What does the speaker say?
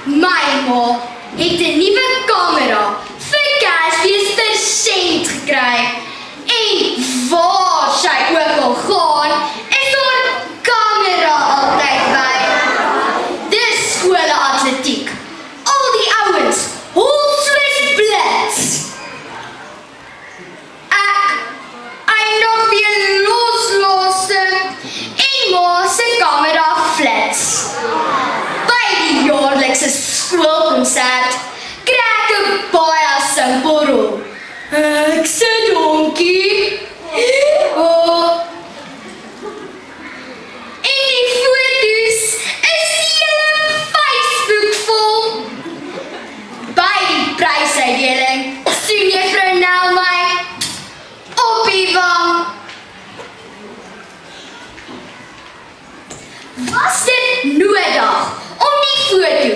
My ma het 'n nuwe kamera vir Kersfees persent gekry. En waar sy ook al gaan, is daar kamera altyd by. Dis skole atletiek. Al die ouens, hol soos blits. Ek nog weer loslaaste en ma se kamera flits. By die jaarlikse skoolkonsert kry ek 'n baie simpel rol. Ek sê donkie. En die foto's is die hele Facebook vol. By die prysuitdeling sien juffrou Nel my op die wang. Was dit nodig om die foto